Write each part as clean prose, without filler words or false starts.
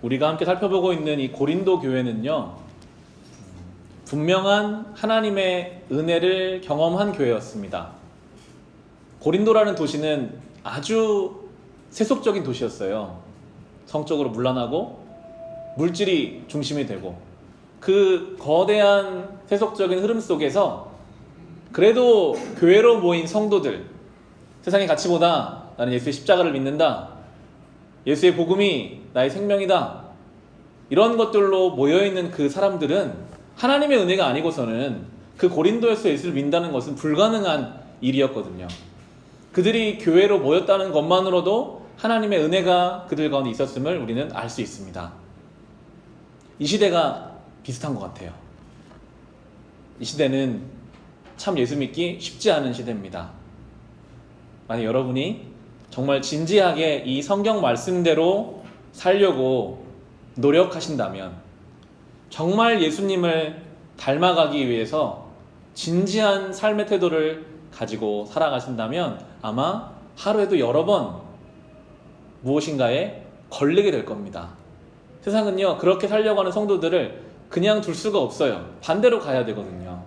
우리가 함께 살펴보고 있는 이 고린도 교회는요, 분명한 하나님의 은혜를 경험한 교회였습니다. 고린도라는 도시는 아주 세속적인 도시였어요. 성적으로 문란하고 물질이 중심이 되고, 그 거대한 세속적인 흐름 속에서 그래도 교회로 모인 성도들, 세상의 가치보다 나는 예수의 십자가를 믿는다, 예수의 복음이 나의 생명이다, 이런 것들로 모여있는 그 사람들은 하나님의 은혜가 아니고서는 그 고린도에서 예수를 믿는다는 것은 불가능한 일이었거든요. 그들이 교회로 모였다는 것만으로도 하나님의 은혜가 그들 가운데 있었음을 우리는 알 수 있습니다. 이 시대가 비슷한 것 같아요. 이 시대는 참 예수 믿기 쉽지 않은 시대입니다. 만약 여러분이 정말 진지하게 이 성경 말씀대로 살려고 노력하신다면, 정말 예수님을 닮아가기 위해서 진지한 삶의 태도를 가지고 살아가신다면 아마 하루에도 여러 번 무엇인가에 걸리게 될 겁니다. 세상은요, 그렇게 살려고 하는 성도들을 그냥 둘 수가 없어요. 반대로 가야 되거든요.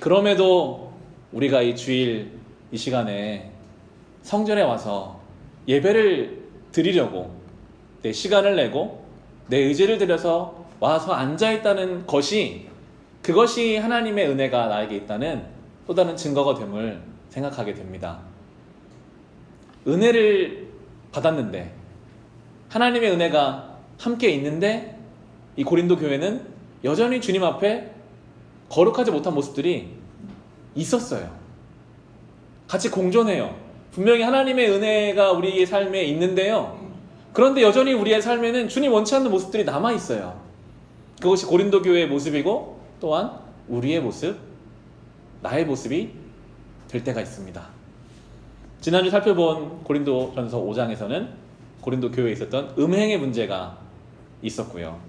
그럼에도 우리가 이 주일 이 시간에 성전에 와서 예배를 드리려고 내 시간을 내고 내 의지를 들여서 와서 앉아있다는 것이, 그것이 하나님의 은혜가 나에게 있다는 또 다른 증거가 됨을 생각하게 됩니다. 은혜를 받았는데, 하나님의 은혜가 함께 있는데, 이 고린도 교회는 여전히 주님 앞에 거룩하지 못한 모습들이 있었어요. 같이 공존해요. 분명히 하나님의 은혜가 우리의 삶에 있는데요, 그런데 여전히 우리의 삶에는 주님 원치 않는 모습들이 남아있어요. 그것이 고린도 교회의 모습이고, 또한 우리의 모습, 나의 모습이 될 때가 있습니다. 지난주 살펴본 고린도전서 5장에서는 고린도 교회에 있었던 음행의 문제가 있었고요.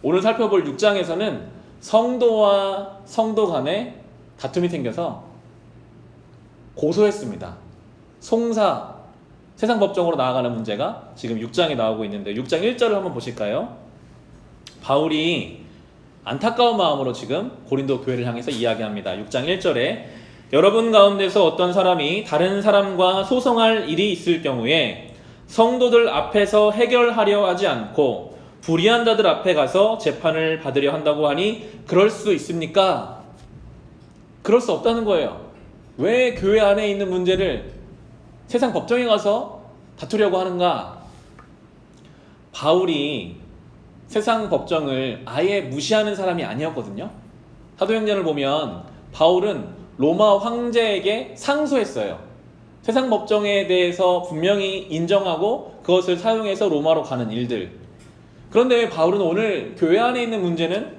오늘 살펴볼 6장에서는 성도와 성도 간에 다툼이 생겨서 고소했습니다. 송사, 세상 법정으로 나아가는 문제가 지금 6장에 나오고 있는데, 6장 1절을 한번 보실까요? 바울이 안타까운 마음으로 지금 고린도 교회를 향해서 이야기합니다. 6장 1절에 여러분 가운데서 어떤 사람이 다른 사람과 소송할 일이 있을 경우에 성도들 앞에서 해결하려 하지 않고 불의한 자들 앞에 가서 재판을 받으려 한다고 하니 그럴 수 있습니까? 그럴 수 없다는 거예요. 왜 교회 안에 있는 문제를 세상 법정에 가서 다투려고 하는가? 바울이 세상 법정을 아예 무시하는 사람이 아니었거든요. 사도행전을 보면 바울은 로마 황제에게 상소했어요. 세상 법정에 대해서 분명히 인정하고 그것을 사용해서 로마로 가는 일들. 그런데 왜 바울은 오늘 교회 안에 있는 문제는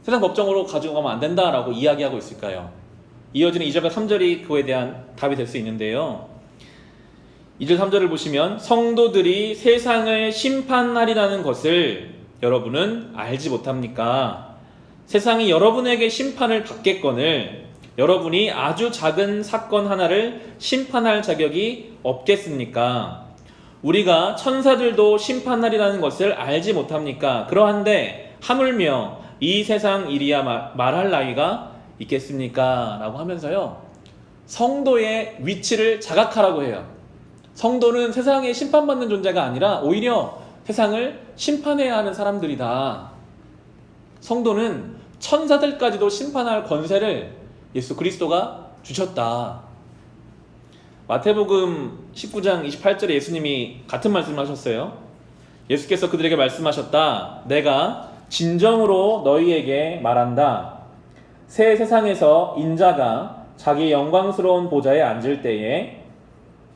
세상 법정으로 가지고 가면 안 된다라고 이야기하고 있을까요? 이어지는 2절과 3절이 그에 대한 답이 될 수 있는데요. 2절 3절을 보시면 성도들이 세상을 심판하리라는 것을 여러분은 알지 못합니까? 세상이 여러분에게 심판을 받겠거늘 여러분이 아주 작은 사건 하나를 심판할 자격이 없겠습니까? 우리가 천사들도 심판하리라는 것을 알지 못합니까? 그러한데 하물며 이 세상 일이야 말할 나위가 있겠습니까? 라고 하면서요, 성도의 위치를 자각하라고 해요. 성도는 세상에 심판받는 존재가 아니라 오히려 세상을 심판해야 하는 사람들이다. 성도는 천사들까지도 심판할 권세를 예수 그리스도가 주셨다. 마태복음 19장 28절에 예수님이 같은 말씀을 하셨어요. 예수께서 그들에게 말씀하셨다. 내가 진정으로 너희에게 말한다. 새 세상에서 인자가 자기 영광스러운 보좌에 앉을 때에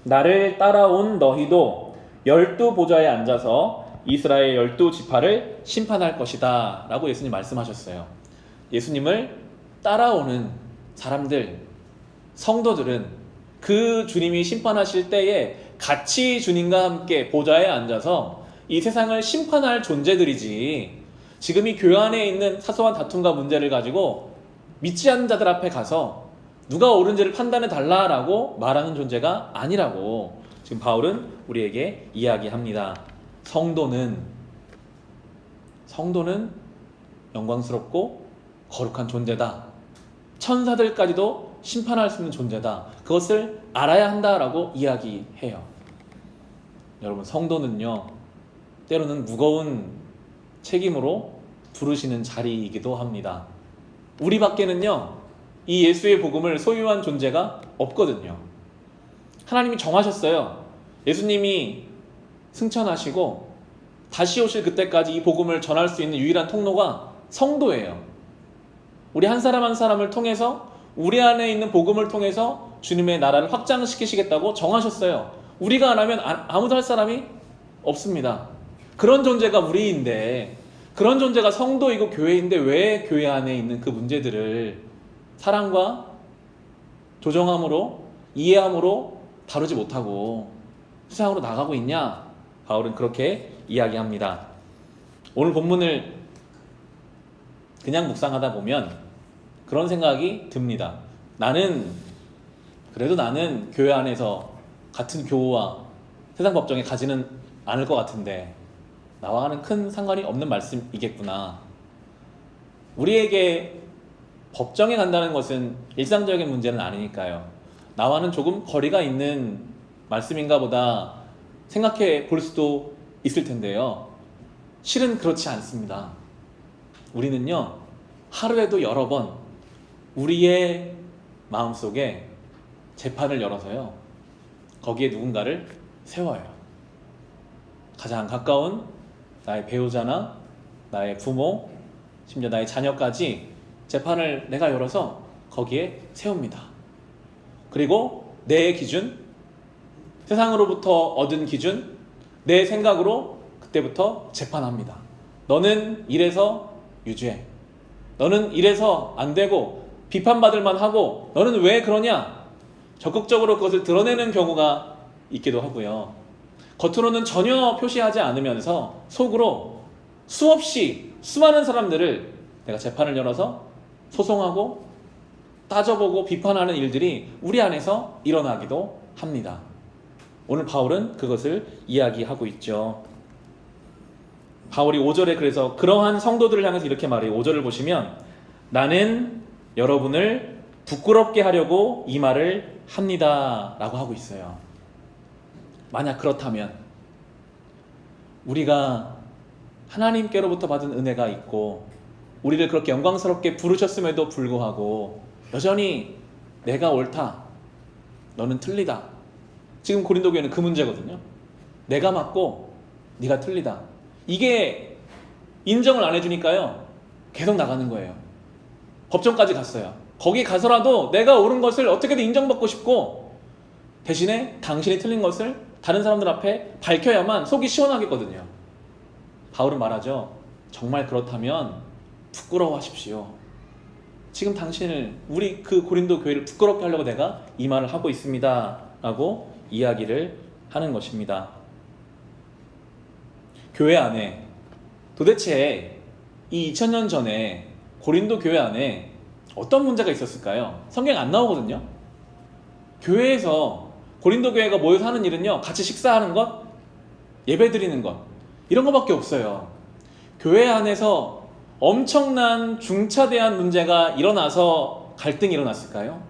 나를 따라온 너희도 12보좌에 앉아서 이스라엘 12지파를 심판할 것이다 라고 예수님 말씀하셨어요. 예수님을 따라오는 사람들, 성도들은 그 주님이 심판하실 때에 같이 주님과 함께 보좌에 앉아서 이 세상을 심판할 존재들이지, 지금 이 교회 안에 있는 사소한 다툼과 문제를 가지고 믿지 않는 자들 앞에 가서 누가 옳은지를 판단해 달라라고 말하는 존재가 아니라고 지금 바울은 우리에게 이야기합니다. 성도는 영광스럽고 거룩한 존재다. 천사들까지도 심판할 수 있는 존재다. 그것을 알아야 한다라고 이야기해요. 여러분, 성도는요, 때로는 무거운 책임으로 부르시는 자리이기도 합니다. 우리 밖에는요, 이 예수의 복음을 소유한 존재가 없거든요. 하나님이 정하셨어요. 예수님이 승천하시고 다시 오실 그때까지 이 복음을 전할 수 있는 유일한 통로가 성도예요. 우리 한 사람 한 사람을 통해서, 우리 안에 있는 복음을 통해서 주님의 나라를 확장시키시겠다고 정하셨어요. 우리가 안 하면 아무도 할 사람이 없습니다. 그런 존재가 우리인데, 그런 존재가 성도이고 교회인데 왜 교회 안에 있는 그 문제들을 사랑과 조정함으로, 이해함으로 다루지 못하고 세상으로 나가고 있냐? 바울은 그렇게 이야기합니다. 오늘 본문을 그냥 묵상하다 보면 그런 생각이 듭니다. 그래도 나는 교회 안에서 같은 교우와 세상 법정에 가지는 않을 것 같은데 나와는 큰 상관이 없는 말씀이겠구나. 우리에게 법정에 간다는 것은 일상적인 문제는 아니니까요. 나와는 조금 거리가 있는 말씀인가 보다 생각해 볼 수도 있을 텐데요. 실은 그렇지 않습니다. 우리는요, 하루에도 여러 번 우리의 마음속에 재판을 열어서요, 거기에 누군가를 세워요. 가장 가까운 나의 배우자나 나의 부모, 심지어 나의 자녀까지 재판을 내가 열어서 거기에 세웁니다. 그리고 내 기준, 세상으로부터 얻은 기준, 내 생각으로 그때부터 재판합니다. 너는 이래서 유죄, 너는 이래서 안 되고 비판받을 만하고 너는 왜 그러냐? 적극적으로 그것을 드러내는 경우가 있기도 하고요. 겉으로는 전혀 표시하지 않으면서 속으로 수없이 수많은 사람들을 내가 재판을 열어서 소송하고 따져보고 비판하는 일들이 우리 안에서 일어나기도 합니다. 오늘 바울은 그것을 이야기하고 있죠. 바울이 5절에 그래서 그러한 성도들을 향해서 이렇게 말해요. 5절을 보시면 나는 여러분을 부끄럽게 하려고 이 말을 합니다 라고 하고 있어요. 만약 그렇다면 우리가 하나님께로부터 받은 은혜가 있고 우리를 그렇게 영광스럽게 부르셨음에도 불구하고 여전히 내가 옳다, 너는 틀리다. 지금 고린도 교회는 그 문제거든요. 내가 맞고 네가 틀리다. 이게 인정을 안 해주니까요, 계속 나가는 거예요. 법정까지 갔어요. 거기 가서라도 내가 옳은 것을 어떻게든 인정받고 싶고 대신에 당신이 틀린 것을 다른 사람들 앞에 밝혀야만 속이 시원하겠거든요. 바울은 말하죠. 정말 그렇다면 부끄러워하십시오. 지금 당신을, 우리 그 고린도 교회를 부끄럽게 하려고 내가 이 말을 하고 있습니다 라고 이야기를 하는 것입니다. 교회 안에 도대체 이 2000년 전에 고린도 교회 안에 어떤 문제가 있었을까요? 성경에 안 나오거든요. 교회에서 고린도 교회가 모여서 하는 일은요, 같이 식사하는 것, 예배 드리는 것, 이런 것밖에 없어요. 교회 안에서 엄청난 중차대한 문제가 일어나서 갈등이 일어났을까요?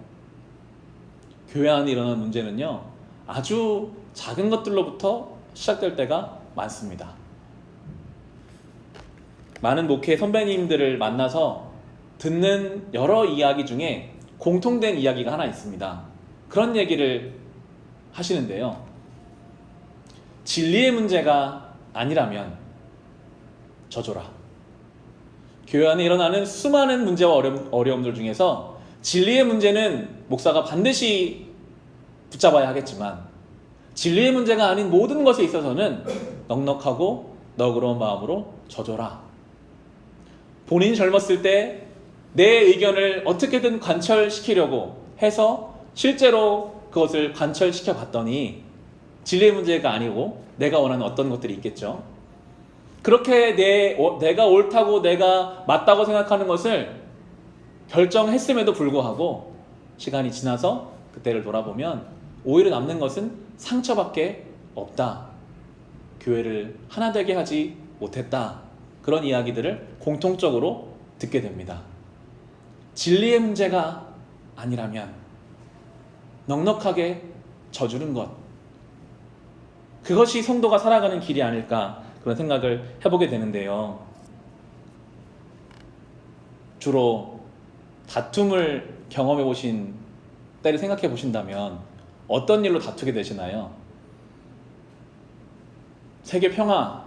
교회 안에 일어나는 문제는요, 아주 작은 것들로부터 시작될 때가 많습니다. 많은 목회 선배님들을 만나서 듣는 여러 이야기 중에 공통된 이야기가 하나 있습니다. 그런 얘기를 하시는데요. 진리의 문제가 아니라면 져줘라. 교회 안에 일어나는 수많은 문제와 어려움들 중에서 진리의 문제는 목사가 반드시 붙잡아야 하겠지만 진리의 문제가 아닌 모든 것에 있어서는 넉넉하고 너그러운 마음으로 져줘라. 본인이 젊었을 때 내 의견을 어떻게든 관철시키려고 해서 실제로 그것을 관철시켜 봤더니 진리의 문제가 아니고 내가 원하는 어떤 것들이 있겠죠. 그렇게 내가 옳다고 내가 맞다고 생각하는 것을 결정했음에도 불구하고 시간이 지나서 그때를 돌아보면 오히려 남는 것은 상처밖에 없다. 교회를 하나 되게 하지 못했다. 그런 이야기들을 공통적으로 듣게 됩니다. 진리의 문제가 아니라면 넉넉하게 져주는 것, 그것이 성도가 살아가는 길이 아닐까 그런 생각을 해보게 되는데요. 주로 다툼을 경험해 보신 때를 생각해 보신다면 어떤 일로 다투게 되시나요? 세계 평화,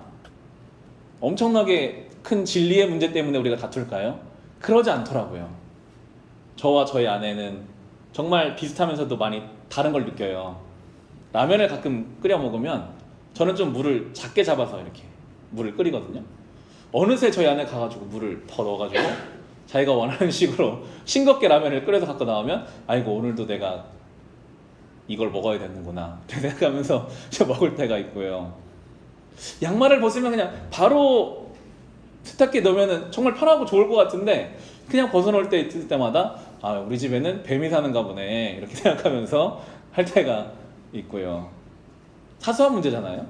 엄청나게 큰 진리의 문제 때문에 우리가 다툴까요? 그러지 않더라고요. 저와 저희 아내는 정말 비슷하면서도 많이 다른 걸 느껴요. 라면을 가끔 끓여 먹으면 저는 좀 물을 작게 잡아서 이렇게 물을 끓이거든요. 어느새 저희 아내 가가지고 물을 더 넣어가지고 자기가 원하는 식으로 싱겁게 라면을 끓여서 갖고 나오면 아이고 오늘도 내가 이걸 먹어야 되는구나 생각하면서 먹을 때가 있고요. 양말을 벗으면 그냥 바로 세탁기에 넣으면 정말 편하고 좋을 것 같은데 그냥 벗어놓을 때 있을 때마다 아 우리 집에는 뱀이 사는가 보네 이렇게 생각하면서 할 때가 있고요. 사소한 문제잖아요.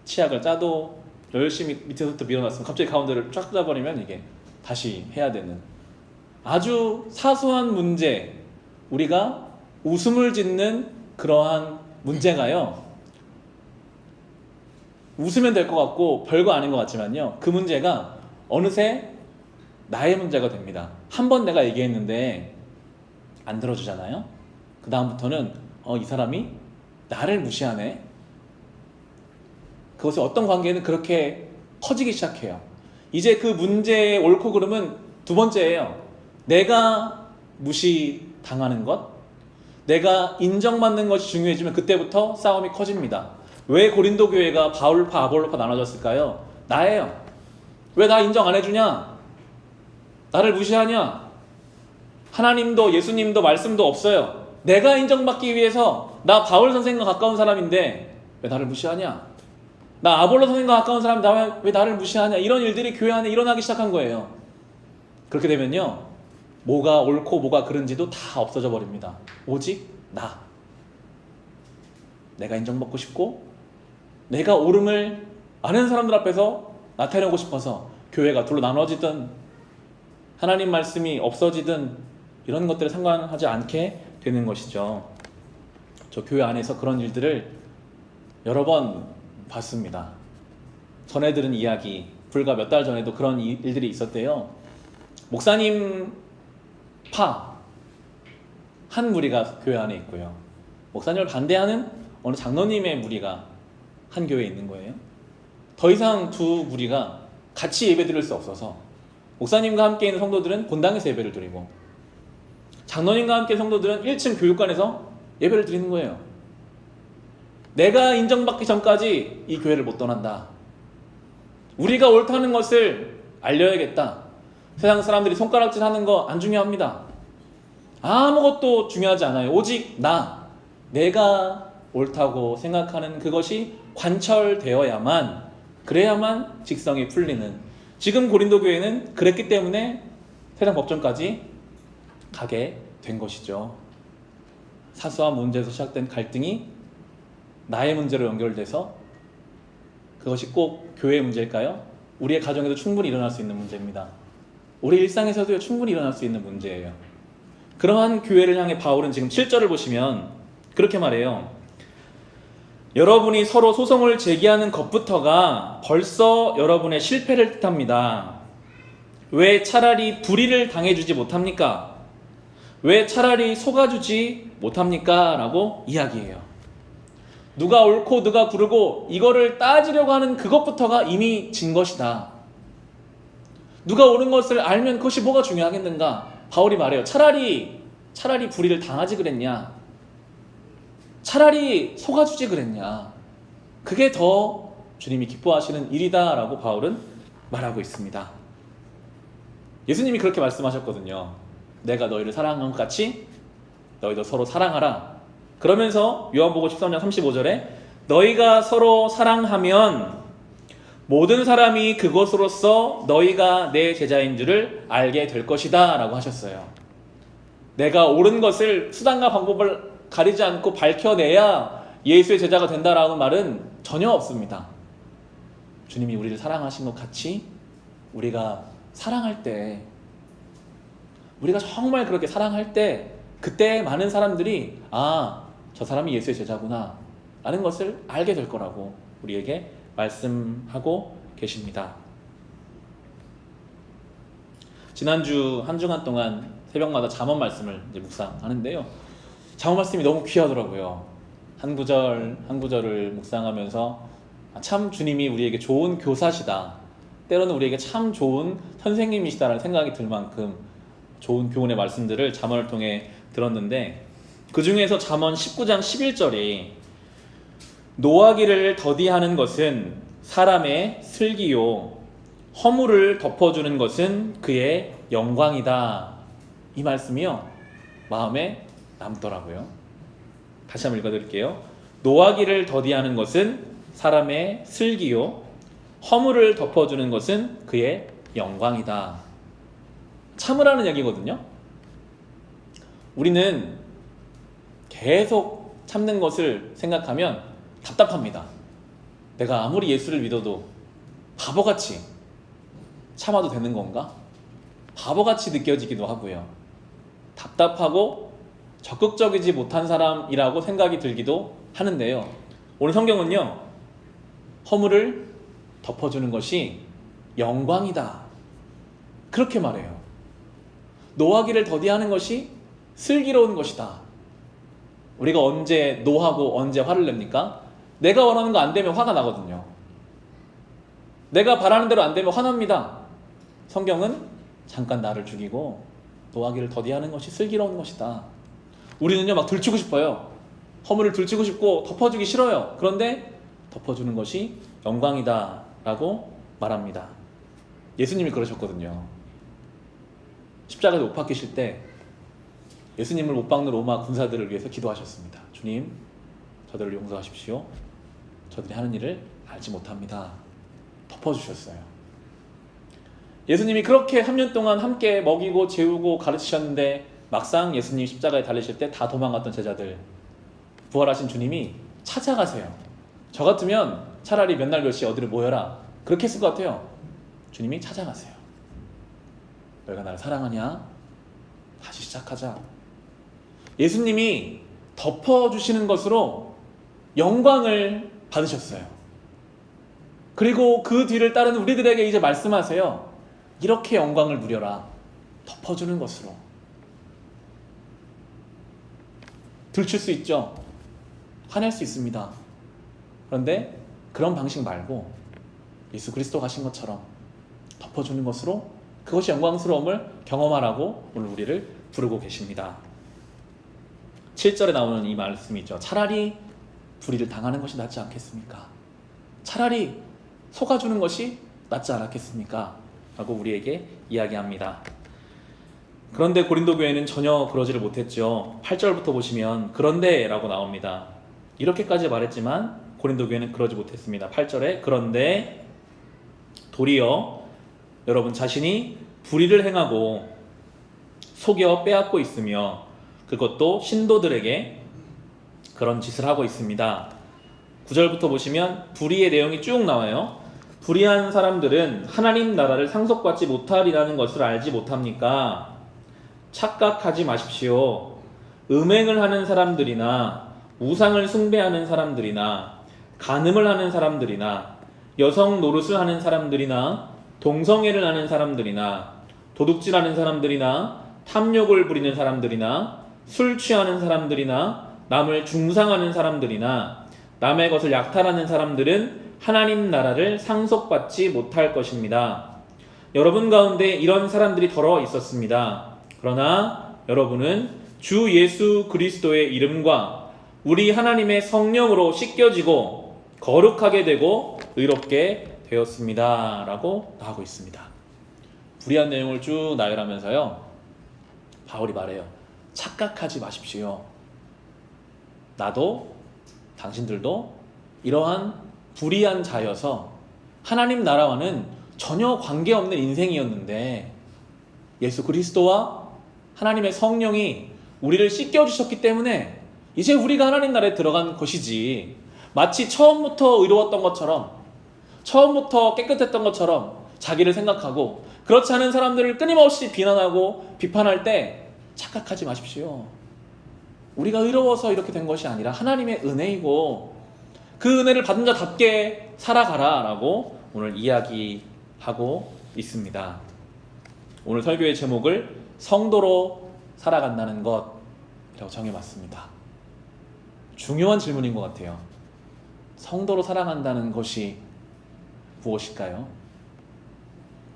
치약을 짜도 열심히 밑에서부터 밀어놨으면 갑자기 가운데를 쫙 짜버리면 이게 다시 해야 되는 아주 사소한 문제, 우리가 웃음을 짓는 그러한 문제가요, 웃으면 될 것 같고 별거 아닌 것 같지만요, 그 문제가 어느새 나의 문제가 됩니다. 한 번 내가 얘기했는데 안 들어주잖아요. 그 다음부터는 이 사람이 나를 무시하네. 그것이 어떤 관계는 그렇게 커지기 시작해요. 이제 그 문제의 옳고 그름은 두 번째예요. 내가 무시당하는 것, 내가 인정받는 것이 중요해지면 그때부터 싸움이 커집니다. 왜 고린도 교회가 바울파 아볼로파 나눠졌을까요? 나예요. 왜 나 인정 안 해주냐? 나를 무시하냐? 하나님도 예수님도 말씀도 없어요. 내가 인정받기 위해서 나 바울 선생과 가까운 사람인데 왜 나를 무시하냐? 나 아볼로 선생과 가까운 사람 왜 나를 무시하냐? 이런 일들이 교회 안에 일어나기 시작한 거예요. 그렇게 되면요, 뭐가 옳고 뭐가 그른지도 다 없어져 버립니다. 오직 내가 인정받고 싶고 내가 옳음을 아는 사람들 앞에서 나타내고 싶어서 교회가 둘로 나눠지든 하나님 말씀이 없어지든 이런 것들에 상관하지 않게 되는 것이죠. 저 교회 안에서 그런 일들을 여러 번 봤습니다. 전에 들은 이야기, 불과 몇 달 전에도 그런 일들이 있었대요. 목사님 파 한 무리가 교회 안에 있고요, 목사님을 반대하는 어느 장로님의 무리가 한 교회에 있는 거예요. 더 이상 두 무리가 같이 예배 드릴 수 없어서 목사님과 함께 있는 성도들은 본당에서 예배를 드리고 장로님과 함께 성도들은 1층 교육관에서 예배를 드리는 거예요. 내가 인정받기 전까지 이 교회를 못 떠난다. 우리가 옳다는 것을 알려야겠다. 세상 사람들이 손가락질 하는 거 안 중요합니다. 아무것도 중요하지 않아요. 오직 내가 옳다고 생각하는 그것이 관철되어야만, 그래야만 직성이 풀리는, 지금 고린도 교회는 그랬기 때문에 세상 법정까지 가게 된 것이죠. 사소한 문제에서 시작된 갈등이 나의 문제로 연결돼서 그것이 꼭 교회의 문제일까요? 우리의 가정에도 충분히 일어날 수 있는 문제입니다. 우리 일상에서도 충분히 일어날 수 있는 문제예요. 그러한 교회를 향해 바울은 지금 7절을 보시면 그렇게 말해요. 여러분이 서로 소송을 제기하는 것부터가 벌써 여러분의 실패를 뜻합니다. 왜 차라리 불의를 당해주지 못합니까? 왜 차라리 속아주지 못합니까? 라고 이야기해요. 누가 옳고 누가 그르고 이거를 따지려고 하는 그것부터가 이미 진 것이다. 누가 옳은 것을 알면 그것이 뭐가 중요하겠는가? 바울이 말해요. 차라리 불의를 당하지 그랬냐? 차라리 속아주지 그랬냐? 그게 더 주님이 기뻐하시는 일이다 라고 바울은 말하고 있습니다. 예수님이 그렇게 말씀하셨거든요. 내가 너희를 사랑한 것 같이 너희도 서로 사랑하라. 그러면서 요한복음 13장 35절에 너희가 서로 사랑하면 모든 사람이 그것으로써 너희가 내 제자인 줄을 알게 될 것이다 라고 하셨어요. 내가 옳은 것을 수단과 방법을 가리지 않고 밝혀내야 예수의 제자가 된다라는 말은 전혀 없습니다. 주님이 우리를 사랑하신 것 같이 우리가 사랑할 때, 우리가 정말 그렇게 사랑할 때, 그때 많은 사람들이 저 사람이 예수의 제자구나 라는 것을 알게 될 거라고 우리에게 말씀하고 계십니다. 지난주 한 주간 동안 새벽마다 잠언 말씀을 이제 묵상하는데요, 잠언 말씀이 너무 귀하더라고요. 한 구절 한 구절을 묵상하면서 참 주님이 우리에게 좋은 교사시다, 때로는 우리에게 참 좋은 선생님이시다라는 생각이 들 만큼 좋은 교훈의 말씀들을 잠언을 통해 들었는데, 그 중에서 잠언 19장 11절이 노하기를 더디하는 것은 사람의 슬기요 허물을 덮어주는 것은 그의 영광이다, 이 말씀이요 마음에 남더라고요. 다시 한번 읽어드릴게요. 노하기를 더디하는 것은 사람의 슬기요 허물을 덮어주는 것은 그의 영광이다. 참으라는 얘기거든요. 우리는 계속 참는 것을 생각하면 답답합니다. 내가 아무리 예수를 믿어도 바보같이 참아도 되는 건가? 바보같이 느껴지기도 하고요. 답답하고 적극적이지 못한 사람이라고 생각이 들기도 하는데요, 오늘 성경은요, 허물을 덮어주는 것이 영광이다, 그렇게 말해요. 노하기를 더디하는 것이 슬기로운 것이다. 우리가 언제 노하고 언제 화를 냅니까? 내가 원하는 거 안 되면 화가 나거든요. 내가 바라는 대로 안 되면 화납니다. 성경은 잠깐 나를 죽이고 노하기를 더디하는 것이 슬기로운 것이다. 우리는요 막 들추고 싶어요. 허물을 들추고 싶고 덮어주기 싫어요. 그런데 덮어주는 것이 영광이다 라고 말합니다. 예수님이 그러셨거든요. 십자가에 못 박히실 때 예수님을 못 박는 로마 군사들을 위해서 기도하셨습니다. 주님, 저들을 용서하십시오. 저들이 하는 일을 알지 못합니다. 덮어주셨어요. 예수님이 그렇게 3년 동안 함께 먹이고 재우고 가르치셨는데 막상 예수님 십자가에 달리실 때 다 도망갔던 제자들, 부활하신 주님이 찾아가세요. 저 같으면 차라리 몇 날 몇 시에 어디를 모여라 그렇게 했을 것 같아요. 주님이 찾아가세요. 너희가 나를 사랑하냐? 다시 시작하자. 예수님이 덮어주시는 것으로 영광을 받으셨어요. 그리고 그 뒤를 따르는 우리들에게 이제 말씀하세요. 이렇게 영광을 누려라. 덮어주는 것으로. 들칠 수 있죠. 화낼 수 있습니다. 그런데 그런 방식 말고 예수 그리스도 가신 것처럼 덮어주는 것으로 그것이 영광스러움을 경험하라고 오늘 우리를 부르고 계십니다. 7절에 나오는 이 말씀이 있죠. 차라리 불의를 당하는 것이 낫지 않겠습니까? 차라리 속아주는 것이 낫지 않았겠습니까? 라고 우리에게 이야기합니다. 그런데 고린도 교회는 전혀 그러지를 못했죠. 8절부터 보시면 그런데 라고 나옵니다. 이렇게까지 말했지만 고린도 교회는 그러지 못했습니다. 8절에 그런데 도리어 여러분 자신이 불의를 행하고 속여 빼앗고 있으며 그것도 신도들에게 그런 짓을 하고 있습니다. 9절부터 보시면 불의의 내용이 쭉 나와요. 불의한 사람들은 하나님 나라를 상속받지 못하리라는 것을 알지 못합니까? 착각하지 마십시오. 음행을 하는 사람들이나 우상을 숭배하는 사람들이나 간음을 하는 사람들이나 여성 노릇을 하는 사람들이나 동성애를 하는 사람들이나 도둑질하는 사람들이나 탐욕을 부리는 사람들이나 술 취하는 사람들이나 남을 중상하는 사람들이나 남의 것을 약탈하는 사람들은 하나님 나라를 상속받지 못할 것입니다. 여러분 가운데 이런 사람들이 더러 있었습니다. 그러나 여러분은 주 예수 그리스도의 이름과 우리 하나님의 성령으로 씻겨지고 거룩하게 되고 의롭게 되었습니다. 라고 나오고 있습니다. 불의한 내용을 쭉 나열하면서요, 바울이 말해요. 착각하지 마십시오. 나도 당신들도 이러한 불의한 자여서 하나님 나라와는 전혀 관계없는 인생이었는데 예수 그리스도와 하나님의 성령이 우리를 씻겨주셨기 때문에 이제 우리가 하나님 나라에 들어간 것이지, 마치 처음부터 의로웠던 것처럼, 처음부터 깨끗했던 것처럼 자기를 생각하고, 그렇지 않은 사람들을 끊임없이 비난하고 비판할 때 착각하지 마십시오. 우리가 의로워서 이렇게 된 것이 아니라 하나님의 은혜이고, 그 은혜를 받은 자답게 살아가라 라고 오늘 이야기하고 있습니다. 오늘 설교의 제목을 성도로 살아간다는 것이라고 정해봤습니다. 중요한 질문인 것 같아요. 성도로 살아간다는 것이 무엇일까요?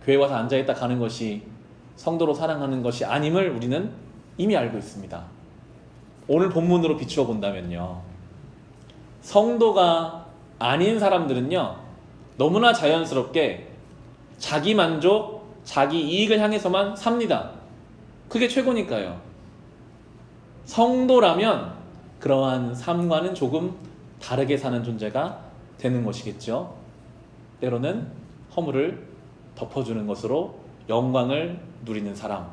교회 와서 앉아있다 가는 것이 성도로 살아가는 것이 아님을 우리는 이미 알고 있습니다. 오늘 본문으로 비추어 본다면요, 성도가 아닌 사람들은요 너무나 자연스럽게 자기 만족, 자기 이익을 향해서만 삽니다. 그게 최고니까요. 성도라면 그러한 삶과는 조금 다르게 사는 존재가 되는 것이겠죠. 때로는 허물을 덮어주는 것으로 영광을 누리는 사람,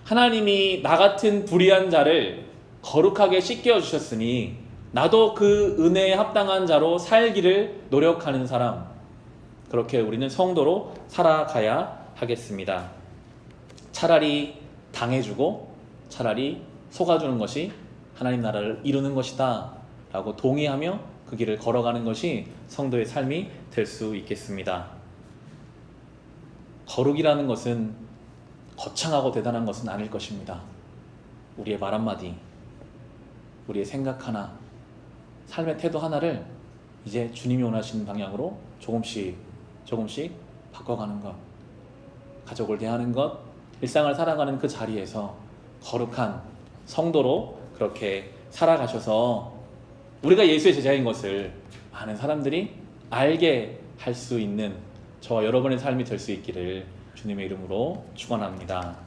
하나님이 나 같은 불의한 자를 거룩하게 씻겨 주셨으니 나도 그 은혜에 합당한 자로 살기를 노력하는 사람, 그렇게 우리는 성도로 살아가야 하겠습니다. 차라리 당해주고 차라리 속아주는 것이 하나님 나라를 이루는 것이다 라고 동의하며 그 길을 걸어가는 것이 성도의 삶이 될 수 있겠습니다. 거룩이라는 것은 거창하고 대단한 것은 아닐 것입니다. 우리의 말 한마디, 우리의 생각 하나, 삶의 태도 하나를 이제 주님이 원하시는 방향으로 조금씩 바꿔가는 것, 가족을 대하는 것, 일상을 살아가는 그 자리에서 거룩한 성도로 그렇게 살아가셔서 우리가 예수의 제자인 것을 많은 사람들이 알게 할 수 있는 저와 여러분의 삶이 될 수 있기를 주님의 이름으로 축원합니다.